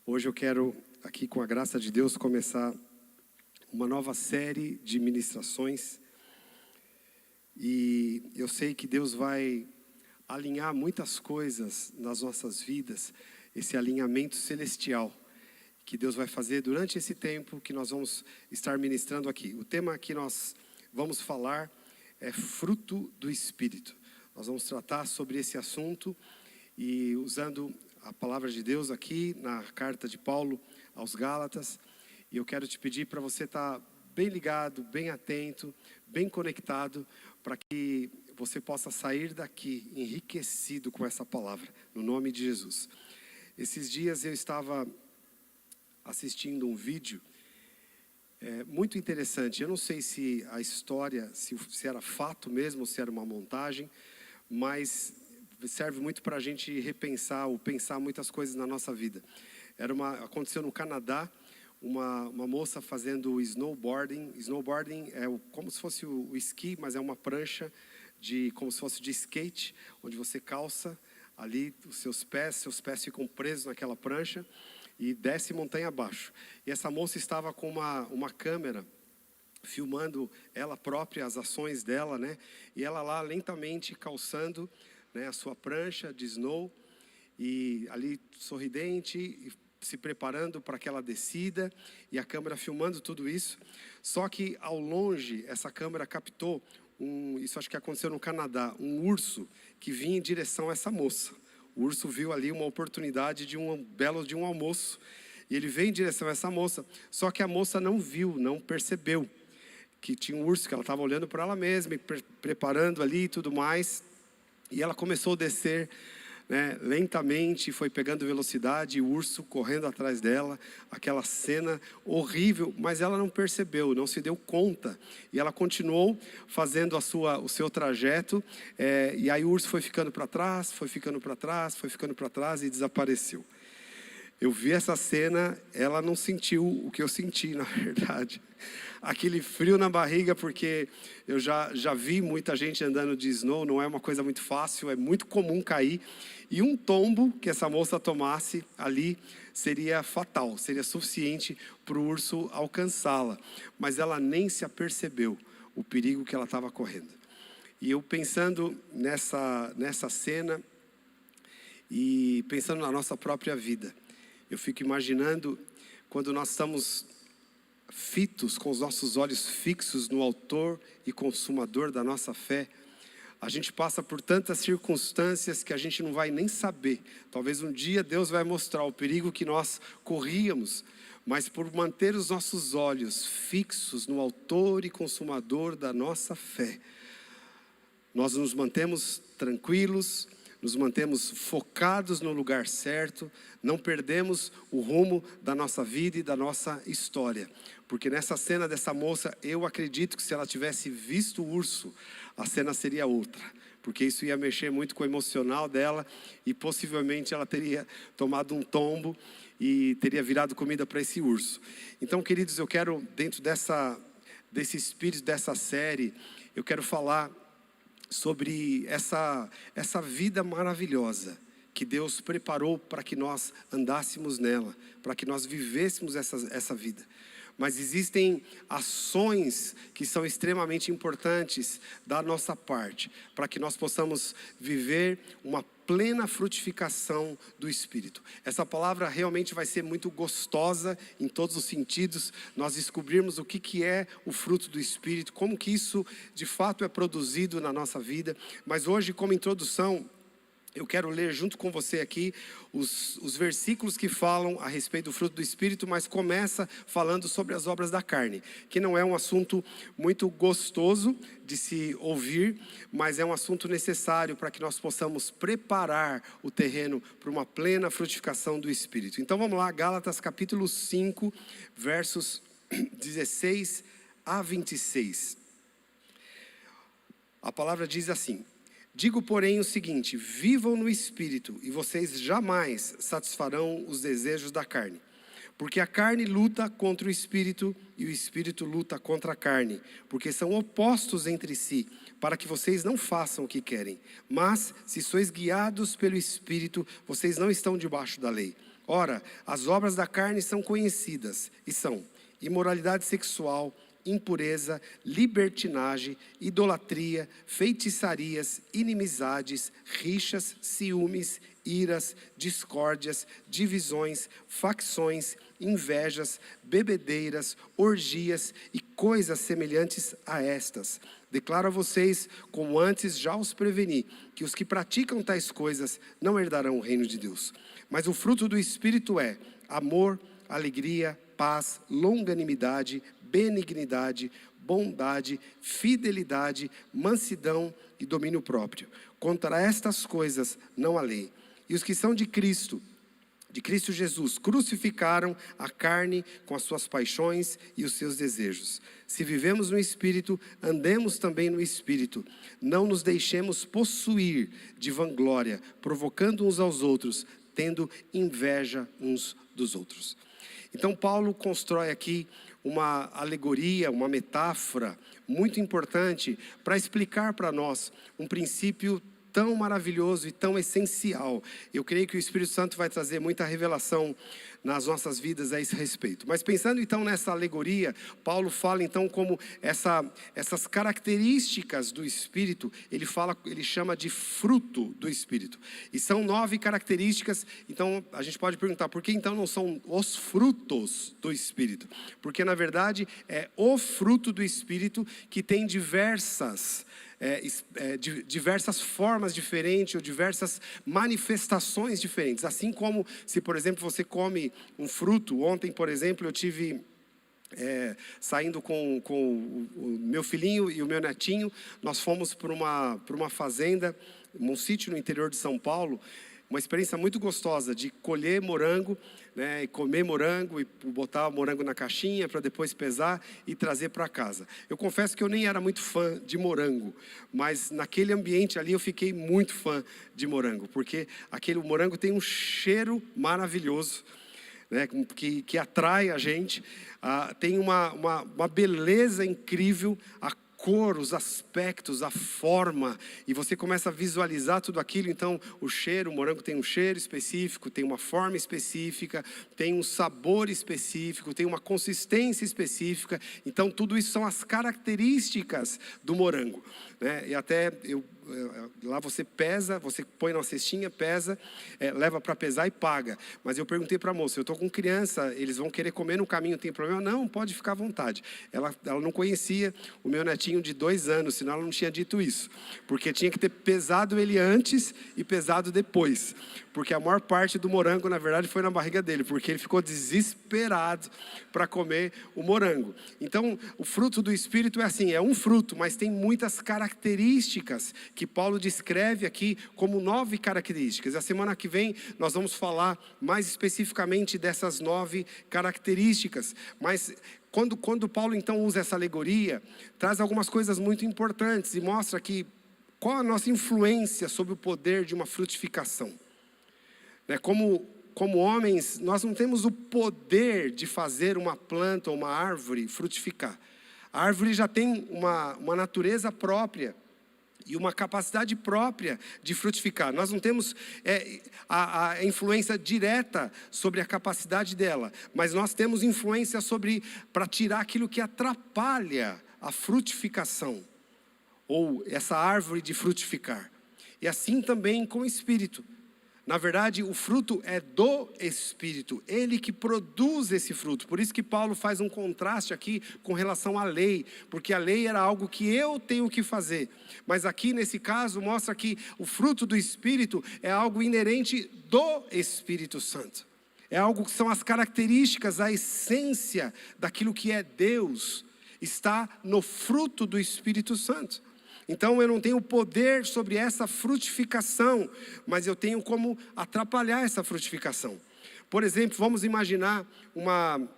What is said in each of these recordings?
Hoje eu quero, aqui com a graça de Deus, começar uma nova série de ministrações. E eu sei que Deus vai alinhar muitas coisas nas nossas vidas, esse alinhamento celestial, que Deus vai fazer durante esse tempo que nós vamos estar ministrando aqui. O tema que nós vamos falar é fruto do Espírito. Nós vamos tratar sobre esse assunto e usando a palavra de Deus aqui na carta de Paulo aos Gálatas. E eu quero te pedir para você estar bem ligado, bem atento, bem conectado, para que você possa sair daqui enriquecido com essa palavra, no nome de Jesus. Esses dias eu estava assistindo um vídeo muito interessante. Eu não sei se a história, se era fato mesmo, se era uma montagem, mas serve muito para a gente repensar ou pensar muitas coisas na nossa vida. Aconteceu no Canadá, uma moça fazendo snowboarding. Snowboarding é como se fosse o esqui, mas é uma prancha como se fosse de skate, onde você calça ali os seus pés ficam presos naquela prancha e desce montanha abaixo. E essa moça estava com uma câmera filmando ela própria, as ações dela, né? E ela lá lentamente calçando, né, a sua prancha de snow, e ali sorridente, e se preparando para aquela descida, e a câmera filmando tudo isso. Só que ao longe, essa câmera captou, isso acho que aconteceu no Canadá, um urso que vinha em direção a essa moça. O urso viu ali uma oportunidade de um almoço, e ele veio em direção a essa moça, só que a moça não viu, não percebeu que tinha um urso, que ela estava olhando para ela mesma, e preparando ali e tudo mais. E ela começou a descer, né, lentamente, foi pegando velocidade, e o urso correndo atrás dela, aquela cena horrível, mas ela não percebeu, não se deu conta, e ela continuou fazendo o seu trajeto, e aí o urso foi ficando para trás, foi ficando para trás, foi ficando para trás e desapareceu. Eu vi essa cena, ela não sentiu o que eu senti, na verdade. Aquele frio na barriga, porque eu já vi muita gente andando de snow, não é uma coisa muito fácil, é muito comum cair. E um tombo que essa moça tomasse ali seria fatal, seria suficiente para o urso alcançá-la. Mas ela nem se apercebeu o perigo que ela estava correndo. E eu pensando nessa cena e pensando na nossa própria vida, eu fico imaginando quando nós estamos fitos, com os nossos olhos fixos no autor e consumador da nossa fé. A gente passa por tantas circunstâncias que a gente não vai nem saber. Talvez um dia Deus vai mostrar o perigo que nós corríamos, mas por manter os nossos olhos fixos no autor e consumador da nossa fé, nós nos mantemos tranquilos, nos mantemos focados no lugar certo, não perdemos o rumo da nossa vida e da nossa história. Porque nessa cena dessa moça, eu acredito que se ela tivesse visto o urso, a cena seria outra. Porque isso ia mexer muito com o emocional dela e possivelmente ela teria tomado um tombo e teria virado comida para esse urso. Então, queridos, eu quero, dentro desse espírito, dessa série, eu quero falar sobre essa vida maravilhosa que Deus preparou para que nós andássemos nela, para que nós vivêssemos essa vida. Mas existem ações que são extremamente importantes da nossa parte, para que nós possamos viver uma plena frutificação do Espírito. Essa palavra realmente vai ser muito gostosa em todos os sentidos, nós descobrirmos o que é o fruto do Espírito, como que isso de fato é produzido na nossa vida. Mas hoje, como introdução, eu quero ler junto com você aqui os versículos que falam a respeito do fruto do Espírito, mas começa falando sobre as obras da carne, que não é um assunto muito gostoso de se ouvir, mas é um assunto necessário para que nós possamos preparar o terreno para uma plena frutificação do Espírito. Então vamos lá, Gálatas capítulo 5, versos 16 a 26. A palavra diz assim: digo, porém, o seguinte: vivam no Espírito, e vocês jamais satisfarão os desejos da carne. Porque a carne luta contra o Espírito, e o Espírito luta contra a carne, porque são opostos entre si, para que vocês não façam o que querem. Mas, se sois guiados pelo Espírito, vocês não estão debaixo da lei. Ora, as obras da carne são conhecidas, e são imoralidade sexual, impureza, libertinagem, idolatria, feitiçarias, inimizades, rixas, ciúmes, iras, discórdias, divisões, facções, invejas, bebedeiras, orgias e coisas semelhantes a estas. Declaro a vocês, como antes já os preveni, que os que praticam tais coisas não herdarão o reino de Deus. Mas o fruto do Espírito é amor, alegria, paz, longanimidade, benignidade, bondade, fidelidade, mansidão e domínio próprio. Contra estas coisas não há lei. E os que são de Cristo Jesus, crucificaram a carne com as suas paixões e os seus desejos. Se vivemos no Espírito, andemos também no Espírito. Não nos deixemos possuir de vanglória, provocando uns aos outros, tendo inveja uns dos outros. Então Paulo constrói aqui uma alegoria, uma metáfora muito importante para explicar para nós um princípio tão maravilhoso e tão essencial. Eu creio que o Espírito Santo vai trazer muita revelação nas nossas vidas a esse respeito. Mas pensando então nessa alegoria, Paulo fala então como essas características do Espírito, ele chama de fruto do Espírito. E são 9 características. Então a gente pode perguntar, por que então não são os frutos do Espírito? Porque na verdade é o fruto do Espírito que tem diversas formas diferentes ou diversas manifestações diferentes. Assim como se, por exemplo, você come um fruto. Ontem, por exemplo, eu tive saindo com o meu filhinho e o meu netinho. Nós fomos para uma fazenda, um sítio no interior de São Paulo. Uma experiência muito gostosa de colher morango, né, e comer morango e botar o morango na caixinha para depois pesar e trazer para casa. Eu confesso que eu nem era muito fã de morango, mas naquele ambiente ali eu fiquei muito fã de morango, porque aquele morango tem um cheiro maravilhoso, né, que atrai a gente, tem uma beleza incrível, a cor, os aspectos, a forma, e você começa a visualizar tudo aquilo. Então o cheiro, o morango tem um cheiro específico, tem uma forma específica, tem um sabor específico, tem uma consistência específica. Então tudo isso são as características do morango, né? E até lá você pesa, você põe na cestinha, pesa, leva para pesar e paga. Mas eu perguntei para a moça, eu estou com criança, eles vão querer comer no caminho, tem problema? Não, pode ficar à vontade. Ela não conhecia o meu netinho de 2 anos, senão ela não tinha dito isso. Porque tinha que ter pesado ele antes e pesado depois. Porque a maior parte do morango, na verdade, foi na barriga dele, porque ele ficou desesperado para comer o morango. Então, o fruto do Espírito é assim, é um fruto, mas tem muitas características que Paulo descreve aqui como 9 características. A semana que vem nós vamos falar mais especificamente dessas 9 características. Mas quando Paulo então usa essa alegoria, traz algumas coisas muito importantes e mostra que qual a nossa influência sobre o poder de uma frutificação. Como homens, nós não temos o poder de fazer uma planta ou uma árvore frutificar. A árvore já tem uma natureza própria e uma capacidade própria de frutificar. Nós não temos a influência direta sobre a capacidade dela, mas nós temos influência para tirar aquilo que atrapalha a frutificação, ou essa árvore de frutificar. E assim também com o Espírito. Na verdade, o fruto é do Espírito, ele que produz esse fruto. Por isso que Paulo faz um contraste aqui com relação à lei, porque a lei era algo que eu tenho que fazer. Mas aqui nesse caso mostra que o fruto do Espírito é algo inerente do Espírito Santo. É algo que são as características, a essência daquilo que é Deus, está no fruto do Espírito Santo. Então eu não tenho poder sobre essa frutificação, mas eu tenho como atrapalhar essa frutificação. Por exemplo, vamos imaginar uma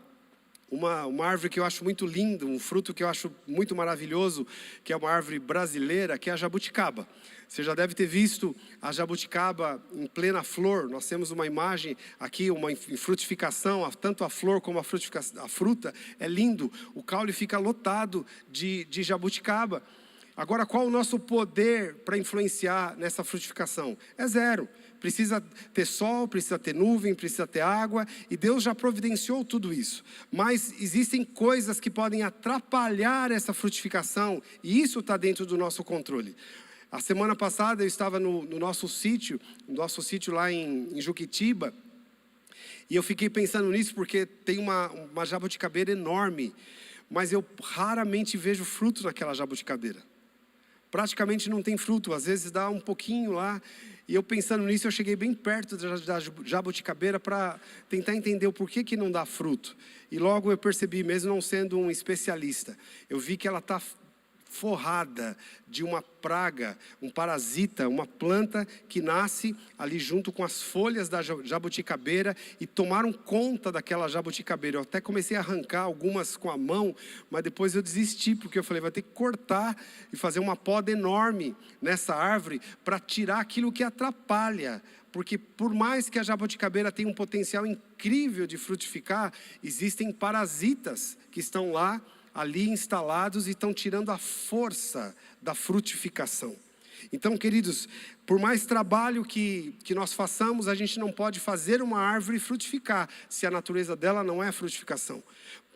árvore que eu acho muito linda, um fruto que eu acho muito maravilhoso, que é uma árvore brasileira, que é a jabuticaba. Você já deve ter visto a jabuticaba em plena flor. Nós temos uma imagem aqui, uma frutificação, tanto a flor como a fruta, é lindo. O caule fica lotado de jabuticaba. Agora, qual o nosso poder para influenciar nessa frutificação? É zero. Precisa ter sol, precisa ter nuvem, precisa ter água, e Deus já providenciou tudo isso. Mas existem coisas que podem atrapalhar essa frutificação, e isso está dentro do nosso controle. A semana passada eu estava no nosso sítio lá em Juquitiba, e eu fiquei pensando nisso porque tem uma jabuticabeira enorme, mas eu raramente vejo fruto naquela jabuticabeira. Praticamente não tem fruto, às vezes dá um pouquinho lá. E eu pensando nisso, eu cheguei bem perto da jabuticabeira para tentar entender o porquê que não dá fruto. E logo eu percebi, mesmo não sendo um especialista, eu vi que ela está forrada de uma praga, um parasita, uma planta que nasce ali junto com as folhas da jabuticabeira e tomaram conta daquela jabuticabeira. Eu até comecei a arrancar algumas com a mão, mas depois eu desisti, porque eu falei, vai ter que cortar e fazer uma poda enorme nessa árvore para tirar aquilo que atrapalha. Porque por mais que a jabuticabeira tenha um potencial incrível de frutificar, existem parasitas que estão lá, ali instalados, e estão tirando a força da frutificação. Então, queridos, por mais trabalho que nós façamos, a gente não pode fazer uma árvore frutificar, se a natureza dela não é a frutificação.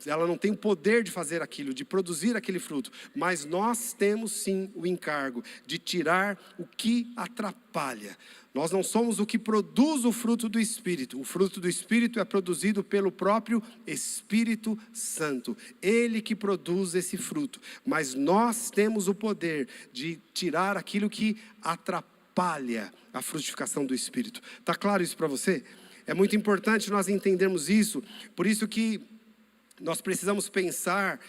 Ela não tem o poder de fazer aquilo, de produzir aquele fruto. Mas nós temos sim o encargo de tirar o que atrapalha. Nós não somos o que produz o fruto do Espírito. O fruto do Espírito é produzido pelo próprio Espírito Santo. Ele que produz esse fruto. Mas nós temos o poder de tirar aquilo que atrapalha a frutificação do Espírito. Está claro isso para você? É muito importante nós entendermos isso. Por isso que nós precisamos pensar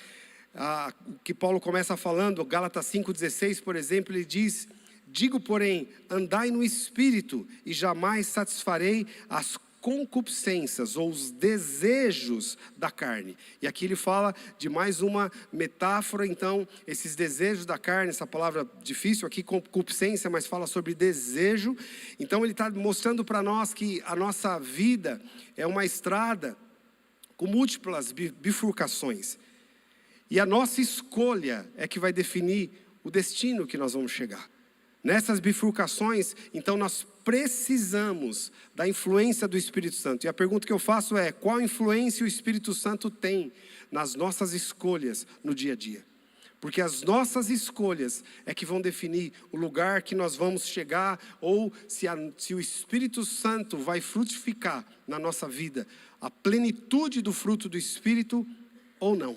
o que Paulo começa falando, Gálatas 5,16, por exemplo, ele diz: digo, porém, andai no Espírito, e jamais satisfarei as concupiscências ou os desejos da carne. E aqui ele fala de mais uma metáfora. Então, esses desejos da carne, essa palavra difícil aqui, concupiscência, mas fala sobre desejo. Então ele está mostrando para nós que a nossa vida é uma estrada com múltiplas bifurcações. E a nossa escolha é que vai definir o destino que nós vamos chegar. Nessas bifurcações, então nós precisamos da influência do Espírito Santo. E a pergunta que eu faço é: qual influência o Espírito Santo tem nas nossas escolhas no dia a dia? Porque as nossas escolhas é que vão definir o lugar que nós vamos chegar, ou se o Espírito Santo vai frutificar na nossa vida a plenitude do fruto do Espírito ou não.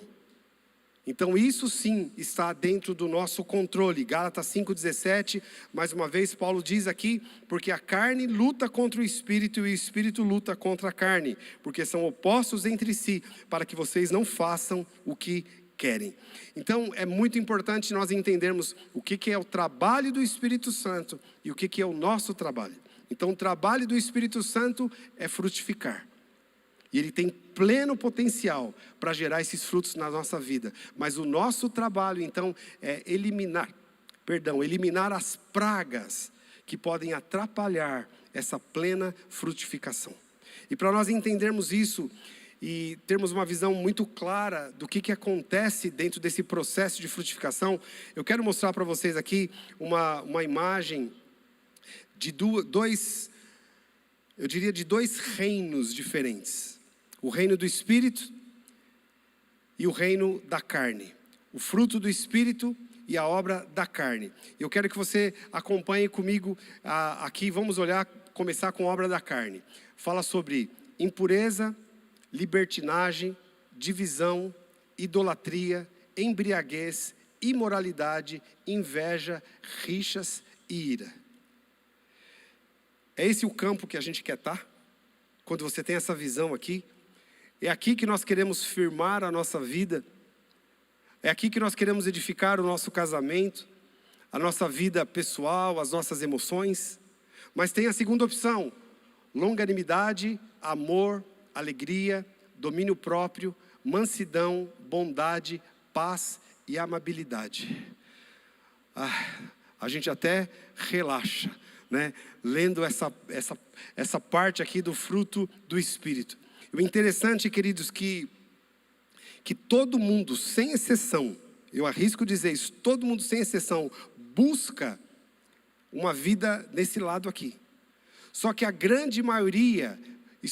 Então isso sim está dentro do nosso controle. Gálatas 5,17, mais uma vez Paulo diz aqui: porque a carne luta contra o Espírito e o Espírito luta contra a carne, porque são opostos entre si, para que vocês não façam o que querem. Então é muito importante nós entendermos o que é o trabalho do Espírito Santo e o que é o nosso trabalho. Então o trabalho do Espírito Santo é frutificar. E ele tem pleno potencial para gerar esses frutos na nossa vida. Mas o nosso trabalho, então, é eliminar as pragas que podem atrapalhar essa plena frutificação. E para nós entendermos isso e termos uma visão muito clara do que acontece dentro desse processo de frutificação, eu quero mostrar para vocês aqui uma imagem de dois reinos diferentes. O reino do Espírito e o reino da carne. O fruto do Espírito e a obra da carne. Eu quero que você acompanhe comigo aqui. Vamos começar com a obra da carne. Fala sobre impureza, libertinagem, divisão, idolatria, embriaguez, imoralidade, inveja, rixas e ira. É esse o campo que a gente quer estar? Quando você tem essa visão aqui? É aqui que nós queremos firmar a nossa vida. É aqui que nós queremos edificar o nosso casamento, a nossa vida pessoal, as nossas emoções. Mas tem a segunda opção: longanimidade, amor, alegria, domínio próprio, mansidão, bondade, paz e amabilidade. A gente até relaxa, né? Lendo essa parte aqui do fruto do Espírito. O interessante, queridos, que todo mundo, sem exceção, eu arrisco dizer isso, todo mundo sem exceção busca uma vida nesse lado aqui. Só que a grande maioria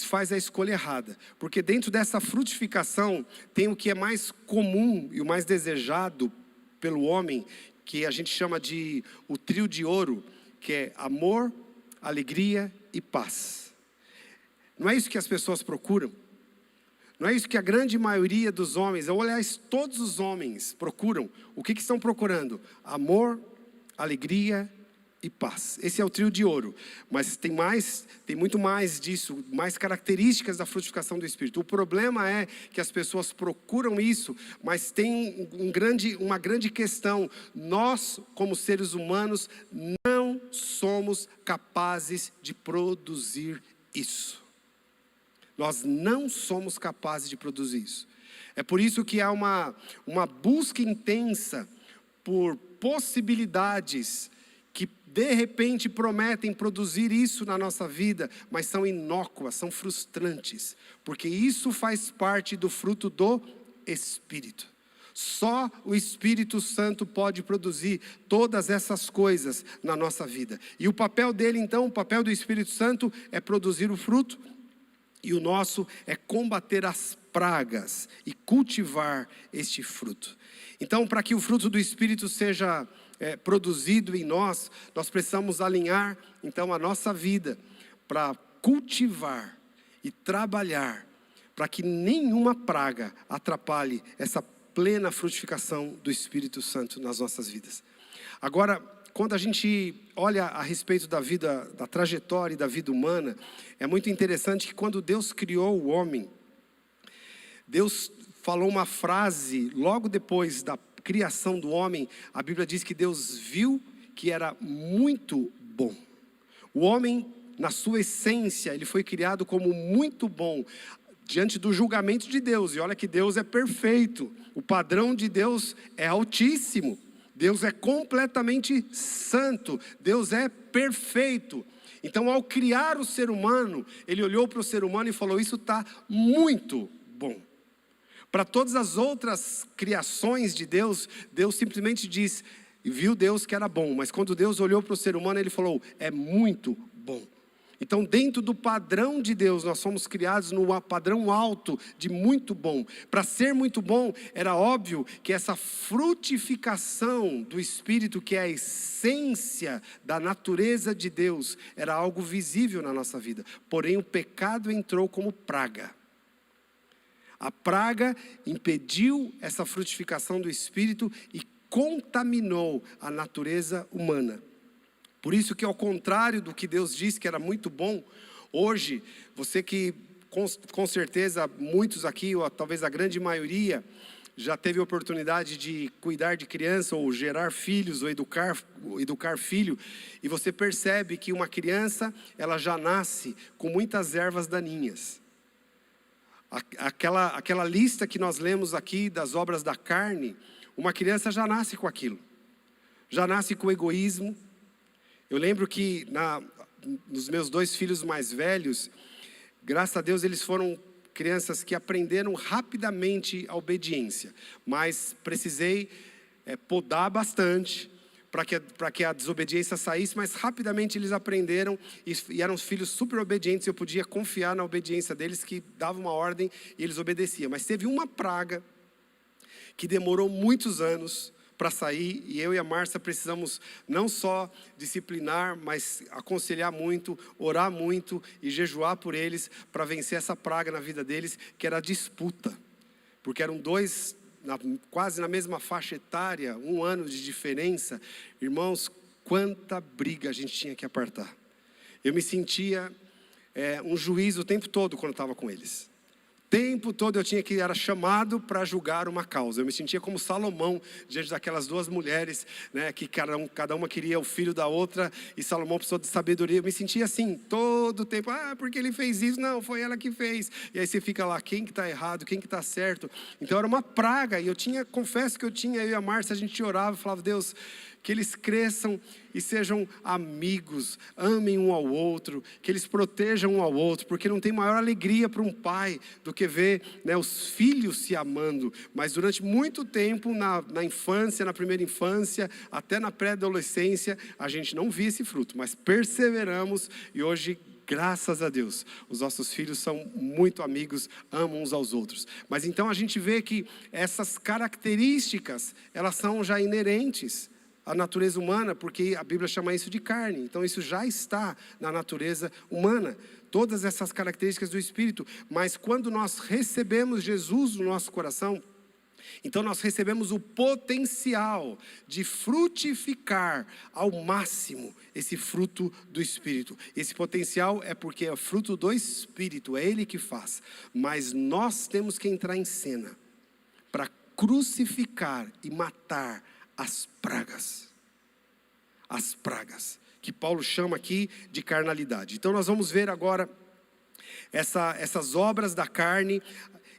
faz a escolha errada, porque dentro dessa frutificação tem o que é mais comum e o mais desejado pelo homem, que a gente chama de o trio de ouro, que é amor, alegria e paz. Não é isso que as pessoas procuram? Não é isso que a grande maioria dos homens, ou aliás, todos os homens procuram? O que estão procurando? Amor, alegria e paz. Esse é o trio de ouro. Mas tem muito mais disso, mais características da frutificação do Espírito. O problema é que as pessoas procuram isso, mas tem uma grande questão. Nós, como seres humanos, não somos capazes de produzir isso. Nós não somos capazes de produzir isso. É por isso que há uma busca intensa por possibilidades que de repente prometem produzir isso na nossa vida, mas são inócuas, são frustrantes, porque isso faz parte do fruto do Espírito. Só o Espírito Santo pode produzir todas essas coisas na nossa vida. E o papel dele então, o papel do Espírito Santo é produzir o fruto, e o nosso é combater as pragas e cultivar este fruto. Então, para que o fruto do Espírito seja produzido em nós, nós precisamos alinhar então a nossa vida para cultivar e trabalhar para que nenhuma praga atrapalhe essa plena frutificação do Espírito Santo nas nossas vidas. Agora, quando a gente olha a respeito da vida, da trajetória e da vida humana, é muito interessante que quando Deus criou o homem, Deus falou uma frase logo depois da criação do homem. A Bíblia diz que Deus viu que era muito bom. O homem, na sua essência, ele foi criado como muito bom diante do julgamento de Deus. E olha que Deus é perfeito, o padrão de Deus é altíssimo, Deus é completamente santo, Deus é perfeito. Então, ao criar o ser humano, ele olhou para o ser humano e falou: isso está muito bom. Para todas as outras criações de Deus, Deus simplesmente diz, viu Deus que era bom. Mas quando Deus olhou para o ser humano, ele falou: é muito bom. Então, dentro do padrão de Deus, nós somos criados no padrão alto de muito bom. Para ser muito bom, era óbvio que essa frutificação do Espírito, que é a essência da natureza de Deus, era algo visível na nossa vida. Porém, o pecado entrou como praga. A praga impediu essa frutificação do Espírito e contaminou a natureza humana. Por isso que, ao contrário do que Deus disse que era muito bom, hoje, você que com certeza muitos aqui, ou talvez a grande maioria, já teve a oportunidade de cuidar de criança, ou gerar filhos, ou educar filho, e você percebe que uma criança, ela já nasce com muitas ervas daninhas. Aquela lista que nós lemos aqui das obras da carne, uma criança já nasce com aquilo. Já nasce com egoísmo. Eu lembro que nos meus 2 filhos mais velhos, graças a Deus eles foram crianças que aprenderam rapidamente a obediência. Mas precisei podar bastante para que a desobediência saísse, mas rapidamente eles aprenderam e eram filhos super obedientes. Eu podia confiar na obediência deles, que dava uma ordem e eles obedeciam. Mas teve uma praga que demorou muitos anos para sair, e eu e a Márcia precisamos não só disciplinar, mas aconselhar muito, orar muito e jejuar por eles para vencer essa praga na vida deles, que era a disputa. Porque eram 2 quase na mesma faixa etária, 1 ano de diferença. Irmãos, quanta briga a gente tinha que apartar. Eu me sentia um juiz o tempo todo quando estava com eles. O tempo todo era chamado para julgar uma causa. Eu me sentia como Salomão diante daquelas 2 mulheres, né, que cada uma queria o filho da outra, e Salomão precisou de sabedoria. Eu me sentia assim, todo o tempo: porque ele fez isso? Não, foi ela que fez. E aí você fica lá, quem que está errado, quem que está certo? Então era uma praga, e confesso que eu e a Márcia, a gente orava e falava: Deus, que eles cresçam e sejam amigos, amem um ao outro, que eles protejam um ao outro, porque não tem maior alegria para um pai do que ver, né, os filhos se amando. Mas durante muito tempo, na infância, na primeira infância, até na pré-adolescência, a gente não via esse fruto, mas perseveramos e hoje, graças a Deus, os nossos filhos são muito amigos, amam uns aos outros. Mas então a gente vê que essas características, elas são já inerentes à natureza humana, porque a Bíblia chama isso de carne. Então isso já está na natureza humana, todas essas características do Espírito. Mas quando nós recebemos Jesus no nosso coração, então nós recebemos o potencial de frutificar ao máximo esse fruto do Espírito. Esse potencial é porque é fruto do Espírito, é Ele que faz. Mas nós temos que entrar em cena para crucificar e matar as pragas. As pragas, que Paulo chama aqui de carnalidade. Então nós vamos ver agora essas obras da carne.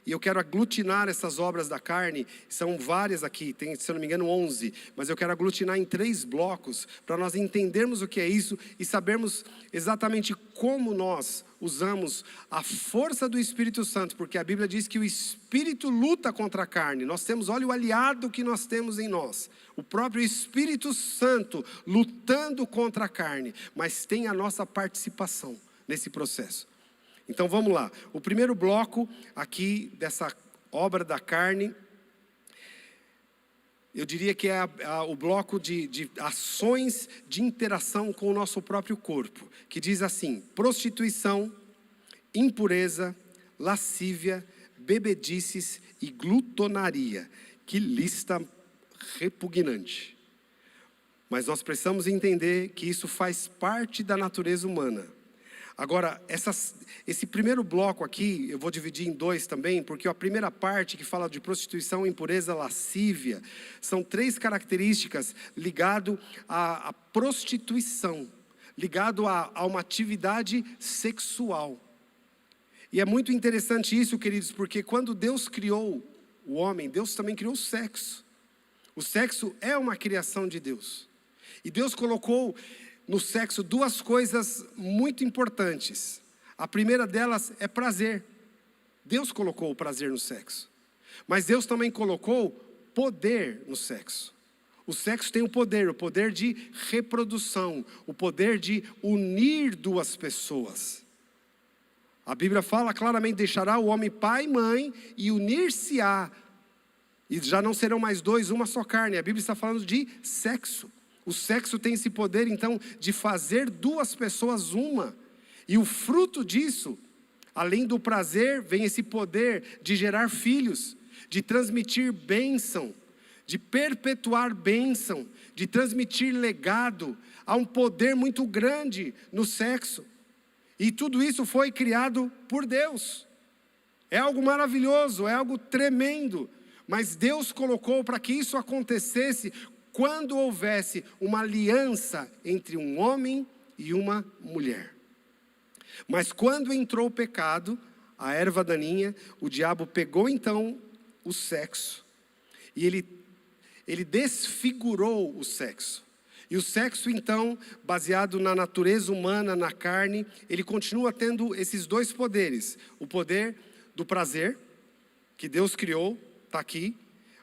E eu quero aglutinar essas obras da carne, são várias aqui, tem, se eu não me engano, 11. Mas eu quero aglutinar em 3 blocos, para nós entendermos o que é isso e sabermos exatamente como nós usamos a força do Espírito Santo. Porque a Bíblia diz que o Espírito luta contra a carne. Nós temos, olha o aliado que nós temos em nós. O próprio Espírito Santo lutando contra a carne. Mas tem a nossa participação nesse processo. Então vamos lá, o primeiro bloco aqui dessa obra da carne, eu diria que é o bloco de ações de interação com o nosso próprio corpo, que diz assim: prostituição, impureza, lascívia, bebedices e glutonaria. Que lista repugnante. Mas nós precisamos entender que isso faz parte da natureza humana. Agora, esse primeiro bloco aqui, eu vou dividir em 2 também, porque a primeira parte que fala de prostituição, impureza, lascívia, são 3 características ligado à prostituição, ligado a uma atividade sexual. E é muito interessante isso, queridos, porque quando Deus criou o homem, Deus também criou o sexo. O sexo é uma criação de Deus. E Deus colocou no sexo 2 coisas muito importantes. A primeira delas é prazer. Deus colocou o prazer no sexo. Mas Deus também colocou poder no sexo. O sexo tem o poder de reprodução, o poder de unir 2 pessoas. A Bíblia fala claramente: deixará o homem pai e mãe e unir-se-á. E já não serão mais 2, uma só carne. A Bíblia está falando de sexo. O sexo tem esse poder, então, de fazer 2 pessoas uma. E o fruto disso, além do prazer, vem esse poder de gerar filhos, de transmitir bênção, de perpetuar bênção, de transmitir legado. Há um poder muito grande no sexo. E tudo isso foi criado por Deus. É algo maravilhoso, é algo tremendo. Mas Deus colocou para que isso acontecesse quando houvesse uma aliança entre um homem e uma mulher. Mas quando entrou o pecado, a erva daninha, o diabo pegou então o sexo e ele desfigurou o sexo. E o sexo então, baseado na natureza humana, na carne, ele continua tendo esses 2 poderes. O poder do prazer, que Deus criou, está aqui,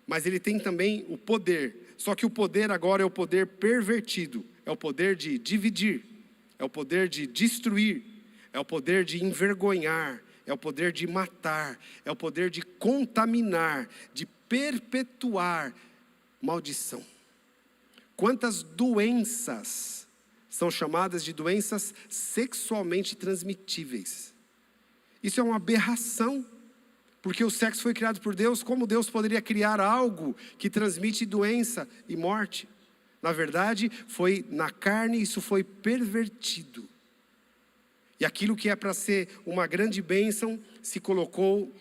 mas ele tem também o poder. Só que o poder agora é o poder pervertido, é o poder de dividir, é o poder de destruir, é o poder de envergonhar, é o poder de matar, é o poder de contaminar, de perpetuar maldição. Quantas doenças são chamadas de doenças sexualmente transmitíveis? Isso é uma aberração. Porque o sexo foi criado por Deus. Como Deus poderia criar algo que transmite doença e morte? Na verdade, foi na carne, isso foi pervertido. E aquilo que é para ser uma grande bênção, se colocou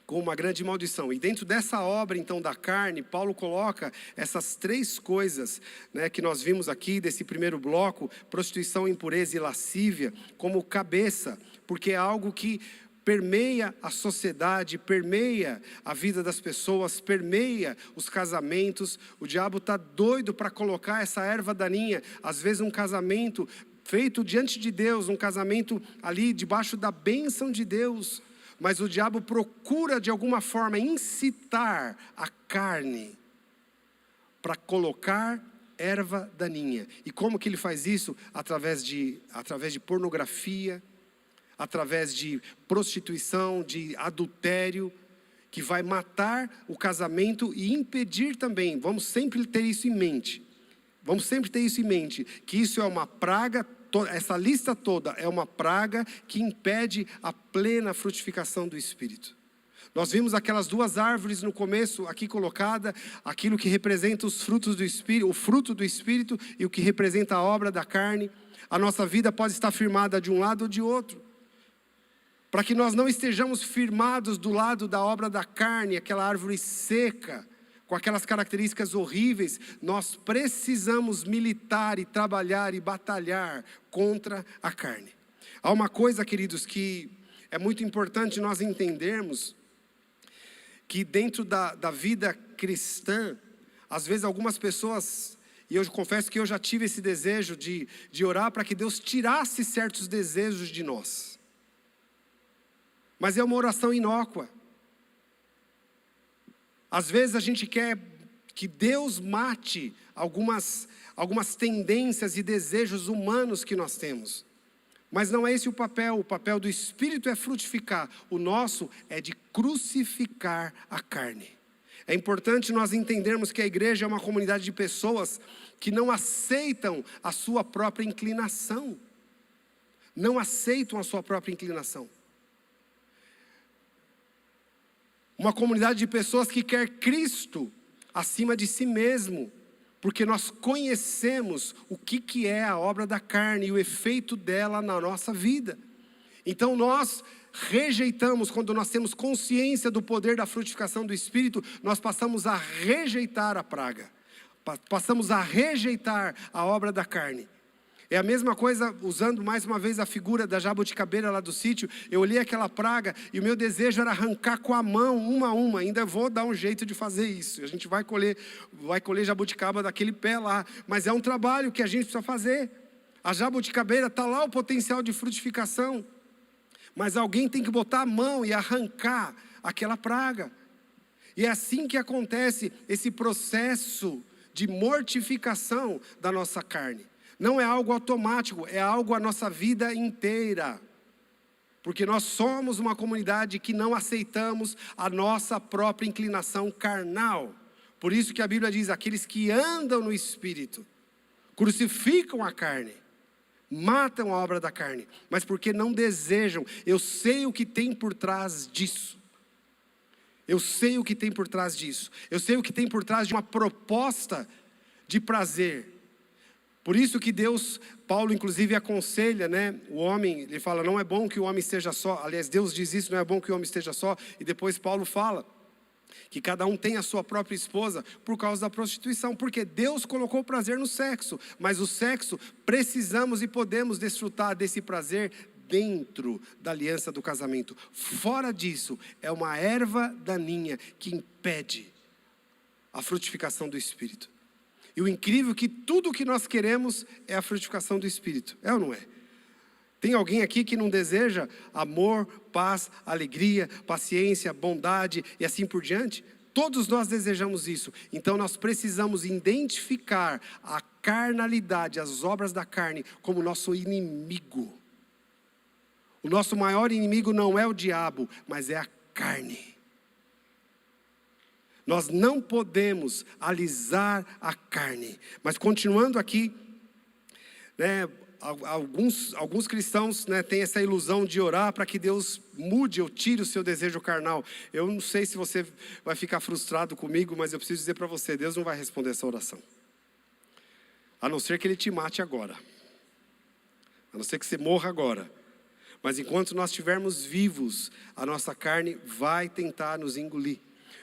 com uma grande maldição. E dentro dessa obra, então, da carne, Paulo coloca essas 3 coisas, né, que nós vimos aqui, desse primeiro bloco, prostituição, impureza e lascívia, como cabeça. Porque é algo que permeia a sociedade, permeia a vida das pessoas, permeia os casamentos. O diabo está doido para colocar essa erva daninha, às vezes um casamento feito diante de Deus, um casamento ali debaixo da bênção de Deus, mas o diabo procura de alguma forma incitar a carne para colocar erva daninha. E como que ele faz isso? Através de pornografia, através de prostituição, de adultério, que vai matar o casamento e impedir também. Vamos sempre ter isso em mente. Vamos sempre ter isso em mente, que isso é uma praga, essa lista toda é uma praga que impede a plena frutificação do Espírito. Nós vimos aquelas duas árvores no começo, aqui colocada, aquilo que representa os frutos do Espírito, o fruto do Espírito e o que representa a obra da carne. A nossa vida pode estar firmada de um lado ou de outro. Para que nós não estejamos firmados do lado da obra da carne, aquela árvore seca, com aquelas características horríveis, nós precisamos militar e trabalhar e batalhar contra a carne. Há uma coisa, queridos, que é muito importante nós entendermos, que dentro da vida cristã, às vezes algumas pessoas, e eu confesso que eu já tive esse desejo de orar para que Deus tirasse certos desejos de nós. Mas é uma oração inócua. Às vezes a gente quer que Deus mate algumas tendências e desejos humanos que nós temos. Mas não é esse o papel do Espírito é frutificar, o nosso é de crucificar a carne. É importante nós entendermos que a igreja é uma comunidade de pessoas que não aceitam a sua própria inclinação. Não aceitam a sua própria inclinação. Uma comunidade de pessoas que quer Cristo acima de si mesmo, porque nós conhecemos o que é a obra da carne e o efeito dela na nossa vida. Então nós rejeitamos, quando nós temos consciência do poder da frutificação do Espírito, nós passamos a rejeitar a praga, passamos a rejeitar a obra da carne. É a mesma coisa, usando mais uma vez a figura da jabuticabeira lá do sítio. Eu olhei aquela praga e o meu desejo era arrancar com a mão, uma a uma. Ainda vou dar um jeito de fazer isso. A gente vai colher jabuticaba daquele pé lá. Mas é um trabalho que a gente precisa fazer. A jabuticabeira está lá o potencial de frutificação. Mas alguém tem que botar a mão e arrancar aquela praga. E é assim que acontece esse processo de mortificação da nossa carne. Não é algo automático, é algo a nossa vida inteira. Porque nós somos uma comunidade que não aceitamos a nossa própria inclinação carnal. Por isso que a Bíblia diz, aqueles que andam no Espírito, crucificam a carne, matam a obra da carne, mas porque não desejam. Eu sei o que tem por trás disso. Eu sei o que tem por trás disso. Eu sei o que tem por trás de uma proposta de prazer. Por isso que Paulo inclusive aconselha, o homem, ele fala, não é bom que o homem esteja só. Aliás, Deus diz isso, não é bom que o homem esteja só. E depois Paulo fala que cada um tem a sua própria esposa por causa da prostituição. Porque Deus colocou prazer no sexo, mas o sexo precisamos e podemos desfrutar desse prazer dentro da aliança do casamento. Fora disso, é uma erva daninha que impede a frutificação do Espírito. E o incrível é que tudo o que nós queremos é a frutificação do Espírito. É ou não é? Tem alguém aqui que não deseja amor, paz, alegria, paciência, bondade e assim por diante? Todos nós desejamos isso. Então nós precisamos identificar a carnalidade, as obras da carne como nosso inimigo. O nosso maior inimigo não é o diabo, mas é a carne. Nós não podemos alisar a carne. Mas continuando aqui, alguns cristãos têm essa ilusão de orar para que Deus mude ou tire o seu desejo carnal. Eu não sei se você vai ficar frustrado comigo, mas eu preciso dizer para você, Deus não vai responder essa oração. A não ser que Ele te mate agora. A não ser que você morra agora. Mas enquanto nós estivermos vivos, a nossa carne vai tentar nos engolir.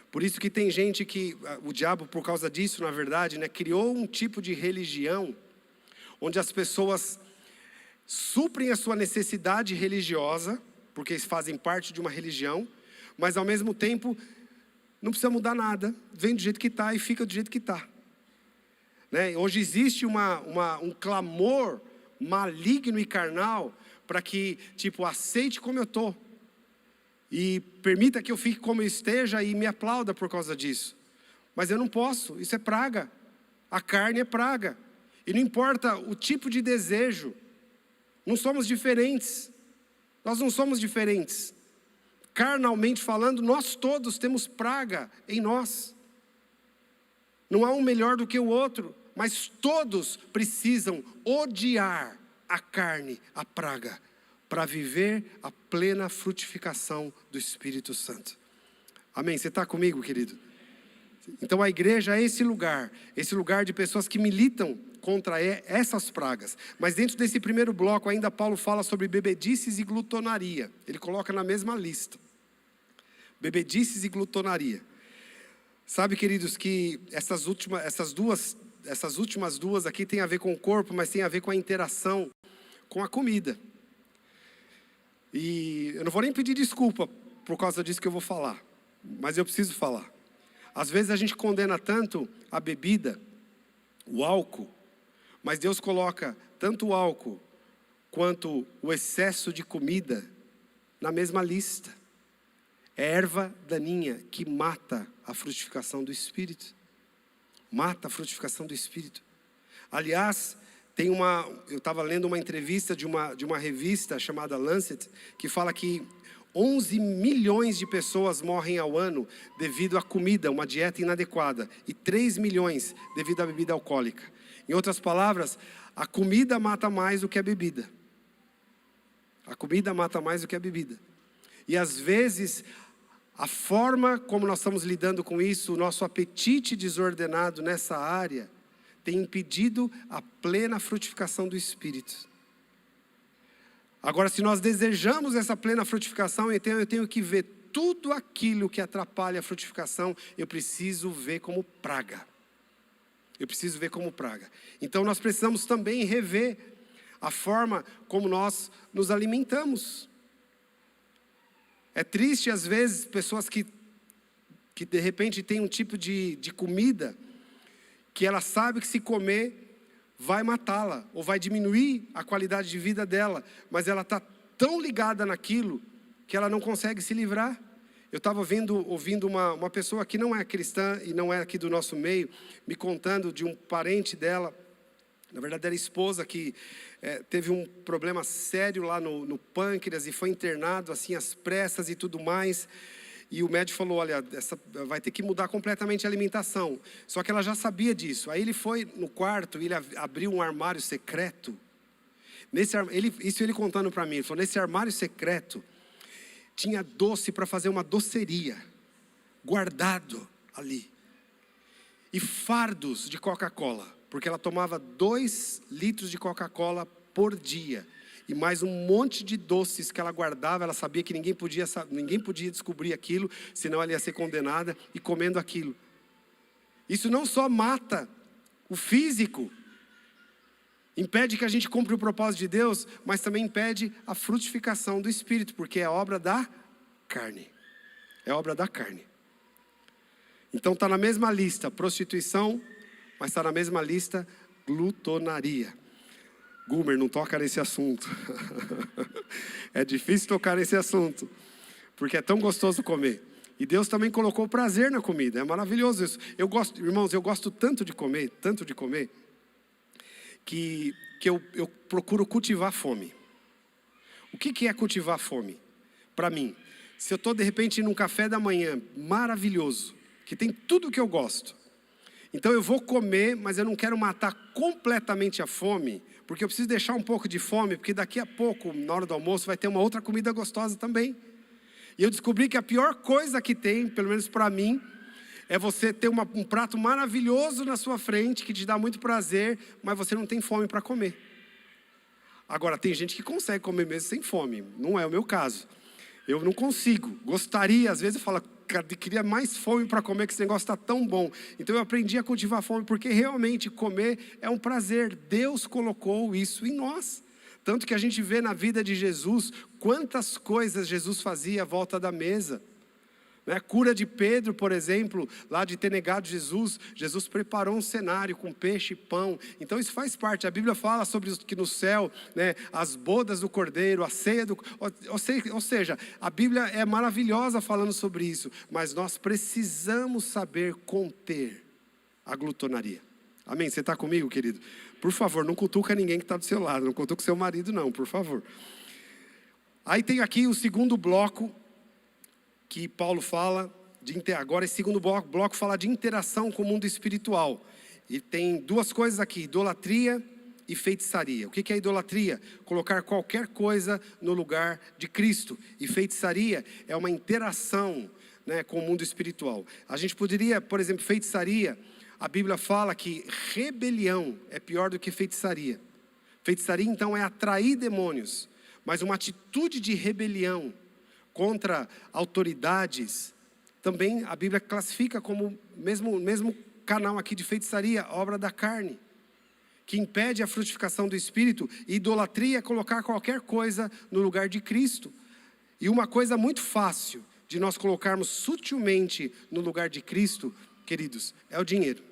Por isso que tem gente que, o diabo por causa disso na verdade, criou um tipo de religião, onde as pessoas suprem a sua necessidade religiosa, porque eles fazem parte de uma religião, mas ao mesmo tempo não precisa mudar nada, vem do jeito que está e fica do jeito que está. Né? Hoje existe um clamor maligno e carnal para que, tipo, aceite como eu estou. E permita que eu fique como eu esteja e me aplauda por causa disso. Mas eu não posso, isso é praga. A carne é praga. E não importa o tipo de desejo, não somos diferentes. Nós não somos diferentes. Carnalmente falando, nós todos temos praga em nós. Não há um melhor do que o outro, mas todos precisam odiar a carne, a praga, para viver a plena frutificação do Espírito Santo. Amém? Você está comigo, querido? Então a igreja é esse lugar de pessoas que militam contra essas pragas. Mas dentro desse primeiro bloco ainda Paulo fala sobre bebedices e glutonaria. Ele coloca na mesma lista. Bebedices e glutonaria. Sabe, queridos, que essas últimas duas aqui tem a ver com o corpo, mas tem a ver com a interação com a comida. E eu não vou nem pedir desculpa por causa disso que eu vou falar, mas eu preciso falar. Às vezes a gente condena tanto a bebida, o álcool, mas Deus coloca tanto o álcool quanto o excesso de comida na mesma lista. É erva daninha que mata a frutificação do Espírito. Mata a frutificação do Espírito. Aliás, eu estava lendo uma entrevista de uma revista chamada Lancet, que fala que 11 milhões de pessoas morrem ao ano devido à comida, uma dieta inadequada, e 3 milhões devido à bebida alcoólica. Em outras palavras, a comida mata mais do que a bebida. A comida mata mais do que a bebida. E às vezes, a forma como nós estamos lidando com isso, o nosso apetite desordenado nessa área, tem impedido a plena frutificação do Espírito. Agora, se nós desejamos essa plena frutificação, então eu tenho que ver tudo aquilo que atrapalha a frutificação, eu preciso ver como praga. Eu preciso ver como praga. Então nós precisamos também rever a forma como nós nos alimentamos. É triste às vezes pessoas que de repente têm um tipo de comida que ela sabe que se comer vai matá-la, ou vai diminuir a qualidade de vida dela, mas ela está tão ligada naquilo que ela não consegue se livrar. Eu estava ouvindo uma pessoa que não é cristã e não é aqui do nosso meio, me contando de um parente dela, na verdade era esposa, que teve um problema sério lá no pâncreas e foi internado assim às pressas e tudo mais. E o médico falou, olha, vai ter que mudar completamente a alimentação. Só que ela já sabia disso. Aí ele foi no quarto e ele abriu um armário secreto. Isso ele contando para mim. Ele falou, nesse armário secreto tinha doce para fazer uma doceria. Guardado ali. E fardos de Coca-Cola. Porque ela tomava 2 litros de Coca-Cola por dia. E mais um monte de doces que ela guardava. Ela sabia que ninguém podia descobrir aquilo, senão ela ia ser condenada, e comendo aquilo. Isso não só mata o físico, impede que a gente cumpra o propósito de Deus, mas também impede a frutificação do Espírito, porque é obra da carne. É obra da carne. Então está na mesma lista prostituição, mas está na mesma lista glutonaria. Gumer, não toca nesse assunto. É difícil tocar nesse assunto, porque é tão gostoso comer. E Deus também colocou prazer na comida, é maravilhoso isso. Irmãos, eu gosto tanto de comer, que eu procuro cultivar fome. O que é cultivar fome? Para mim, se eu estou de repente num café da manhã maravilhoso, que tem tudo o que eu gosto, então eu vou comer, mas eu não quero matar completamente a fome, porque eu preciso deixar um pouco de fome, porque daqui a pouco, na hora do almoço, vai ter uma outra comida gostosa também. E eu descobri que a pior coisa que tem, pelo menos para mim, é você ter um prato maravilhoso na sua frente, que te dá muito prazer, mas você não tem fome para comer. Agora, tem gente que consegue comer mesmo sem fome, não é o meu caso. Eu não consigo, gostaria, às vezes eu falo, queria mais fome para comer, que esse negócio está tão bom. Então eu aprendi a cultivar fome, porque realmente comer é um prazer. Deus colocou isso em nós. Tanto que a gente vê na vida de Jesus, quantas coisas Jesus fazia à volta da mesa. Cura de Pedro, por exemplo, lá de ter negado Jesus, Jesus preparou um cenário com peixe e pão. Então isso faz parte, a Bíblia fala sobre que no céu, as bodas do Cordeiro, a ceia do... Ou seja, a Bíblia é maravilhosa falando sobre isso, mas nós precisamos saber conter a glutonaria. Amém? Você está comigo, querido? Por favor, não cutuca ninguém que está do seu lado, não cutuca seu marido não, por favor. Aí tem aqui o segundo bloco, que Paulo fala, agora esse segundo bloco fala de interação com o mundo espiritual. E tem duas coisas aqui, idolatria e feitiçaria. O que é idolatria? Colocar qualquer coisa no lugar de Cristo. E feitiçaria é uma interação, com o mundo espiritual. A gente poderia, por exemplo, feitiçaria, a Bíblia fala que rebelião é pior do que feitiçaria. Feitiçaria então é atrair demônios, mas uma atitude de rebelião contra autoridades, também a Bíblia classifica como mesmo canal aqui de feitiçaria, obra da carne, que impede a frutificação do Espírito. E idolatria é colocar qualquer coisa no lugar de Cristo. E uma coisa muito fácil de nós colocarmos sutilmente no lugar de Cristo, queridos, é o dinheiro.